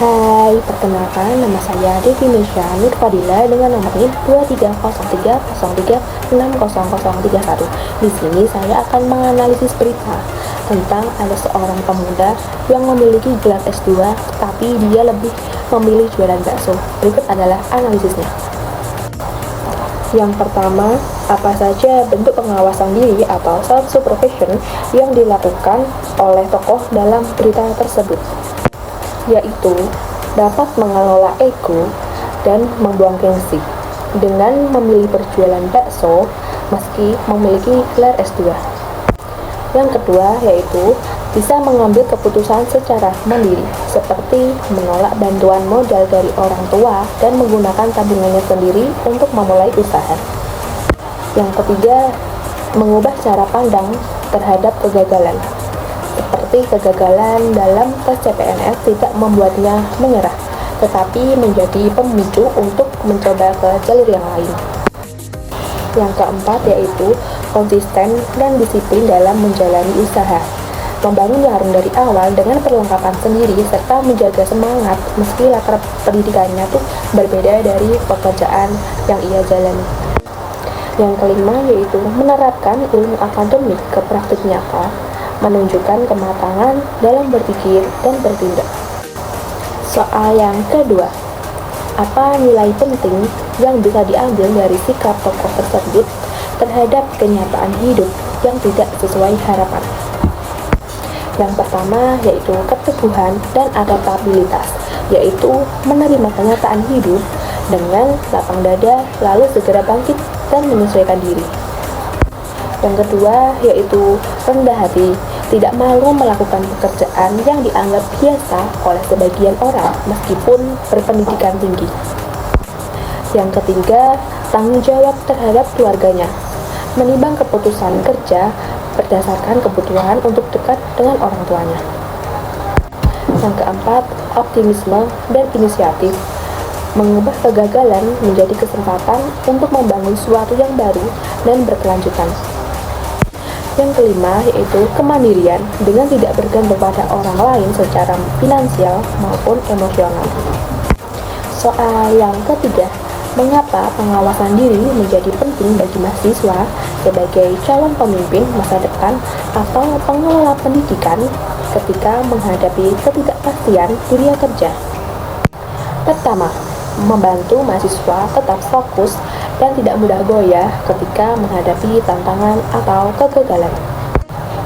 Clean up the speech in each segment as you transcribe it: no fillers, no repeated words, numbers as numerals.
Hai, perkenalkan nama saya Devinisha Nur Fadila dengan nomor NIM 230303600031. Di sini saya akan menganalisis berita tentang ada seorang pemuda yang memiliki gelar S2 tapi dia lebih memilih jualan bakso. Berikut adalah analisisnya. Yang pertama, apa saja bentuk pengawasan diri atau self-supervision yang dilakukan oleh tokoh dalam berita tersebut? Yaitu dapat mengelola ego dan membuang gengsi dengan memilih berjualan bakso meski memiliki gelar S2. Yang kedua yaitu bisa mengambil keputusan secara mandiri seperti menolak bantuan modal dari orang tua dan menggunakan tabungannya sendiri untuk memulai usaha. Yang ketiga, mengubah cara pandang terhadap kegagalan. Seperti kegagalan dalam tes CPNS tidak membuatnya menyerah, tetapi menjadi pemicu untuk mencoba ke jalur yang lain. Yang keempat yaitu konsisten dan disiplin dalam menjalani usaha. Membangun warung dari awal dengan perlengkapan sendiri serta menjaga semangat meski latar pendidikannya tuh berbeda dari pekerjaan yang ia jalani. Yang kelima yaitu menerapkan ilmu akademik ke praktik nyata, menunjukkan kematangan dalam berpikir dan bertindak. Soal yang kedua, apa nilai penting yang bisa diambil dari sikap tokoh tersebut terhadap kenyataan hidup yang tidak sesuai harapan? Yang pertama yaitu keteguhan dan adaptabilitas, yaitu menerima kenyataan hidup dengan lapang dada lalu segera bangkit dan menyesuaikan diri. Yang kedua yaitu rendah hati, tidak malu melakukan pekerjaan yang dianggap biasa oleh sebagian orang meskipun berpendidikan tinggi. Yang ketiga, tanggung jawab terhadap keluarganya, menimbang keputusan kerja berdasarkan kebutuhan untuk dekat dengan orang tuanya. Yang keempat, optimisme dan inisiatif, mengubah kegagalan menjadi kesempatan untuk membangun sesuatu yang baru dan berkelanjutan. Yang kelima yaitu kemandirian dengan tidak bergantung pada orang lain secara finansial maupun emosional. Soal yang ketiga, mengapa pengawasan diri menjadi penting bagi mahasiswa sebagai calon pemimpin masa depan atau pengelola pendidikan ketika menghadapi ketidakpastian dunia kerja? Pertama, membantu mahasiswa tetap fokus dan tidak mudah goyah ketika menghadapi tantangan atau kegagalan.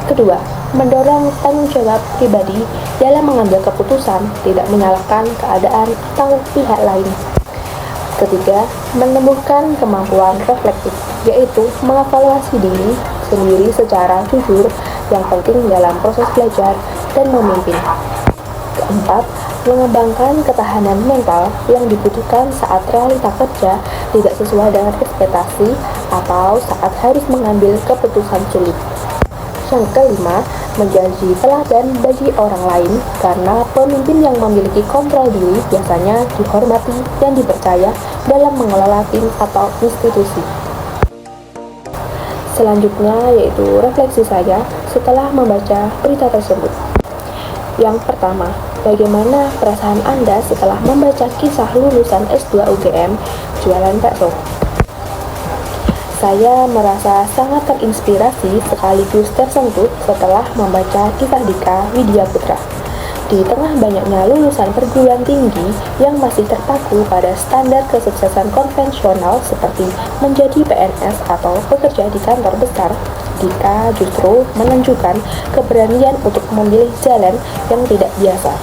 Kedua, mendorong tanggung jawab pribadi dalam mengambil keputusan, tidak menyalahkan keadaan atau pihak lain. Ketiga, menumbuhkan kemampuan reflektif, yaitu mengevaluasi diri sendiri secara jujur yang penting dalam proses belajar dan memimpin. Keempat, mengembangkan ketahanan mental yang dibutuhkan saat realita kerja tidak sesuai dengan ekspektasi atau saat harus mengambil keputusan sulit. Yang kelima, menjadi teladan bagi orang lain karena pemimpin yang memiliki kontrol diri biasanya dihormati dan dipercaya dalam mengelola tim atau institusi. Selanjutnya yaitu refleksi saya setelah membaca berita tersebut. Yang pertama, bagaimana perasaan Anda setelah membaca kisah lulusan S2 UGM jualan bakso? Saya merasa sangat terinspirasi sekaligus tersentuh setelah membaca kisah Dika Widya Putra. Di tengah banyaknya lulusan perguruan tinggi yang masih terpaku pada standar kesuksesan konvensional seperti menjadi PNS atau bekerja di kantor besar, Dika justru menunjukkan keberanian untuk memilih jalan yang tidak biasa.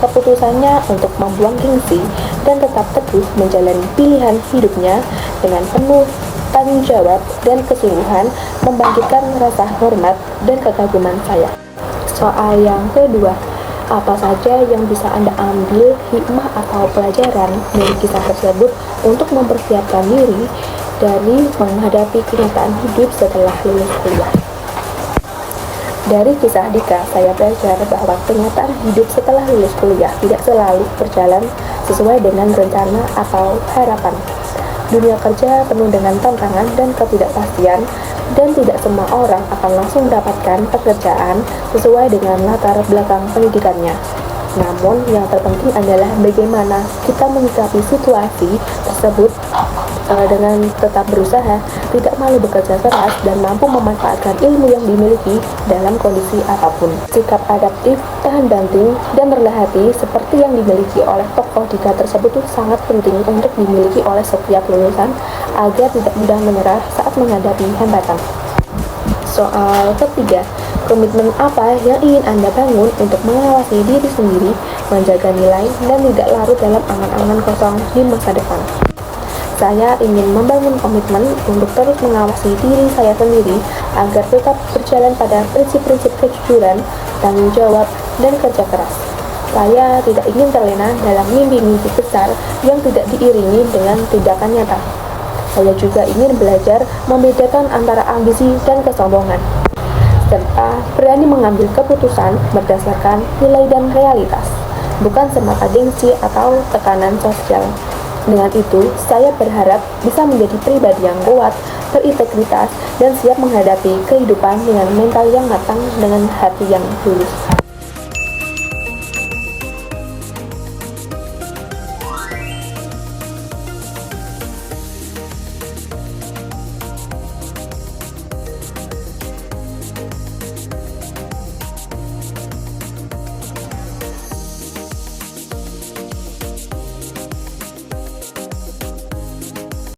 Keputusannya untuk membuang gengsi dan tetap teguh menjalani pilihan hidupnya dengan penuh tanggung jawab dan kesungguhan membangkitkan rasa hormat dan kekaguman saya. Soal yang kedua, apa saja yang bisa Anda ambil hikmah atau pelajaran dari kisah tersebut untuk mempersiapkan diri dari menghadapi kenyataan hidup setelah lulus kuliah? Dari kisah Dika, saya belajar bahwa kenyataan hidup setelah lulus kuliah tidak selalu berjalan sesuai dengan rencana atau harapan. Dunia kerja penuh dengan tantangan dan ketidakpastian, dan tidak semua orang akan langsung mendapatkan pekerjaan sesuai dengan latar belakang pendidikannya. Namun, yang terpenting adalah bagaimana kita menyikapi situasi tersebut dengan tetap berusaha, tidak malu bekerja keras, dan mampu memanfaatkan ilmu yang dimiliki dalam kondisi apapun. Sikap adaptif, tahan banting, dan rendah hati seperti yang dimiliki oleh tokoh Dika tersebut itu sangat penting untuk dimiliki oleh setiap lulusan agar tidak mudah menyerah saat menghadapi hambatan. Soal ketiga, komitmen apa yang ingin Anda bangun untuk mengawasi diri sendiri, menjaga nilai, dan tidak larut dalam angan-angan kosong di masa depan? Saya ingin membangun komitmen untuk terus mengawasi diri saya sendiri agar tetap berjalan pada prinsip-prinsip kejujuran, tanggung jawab, dan kerja keras. Saya tidak ingin terlena dalam mimpi-mimpi besar yang tidak diiringi dengan tindakan nyata. Saya juga ingin belajar membedakan antara ambisi dan kesombongan, serta berani mengambil keputusan berdasarkan nilai dan realitas, bukan semata gengsi atau tekanan sosial. Dengan itu, saya berharap bisa menjadi pribadi yang kuat, berintegritas, dan siap menghadapi kehidupan dengan mental yang matang dengan hati yang tulus.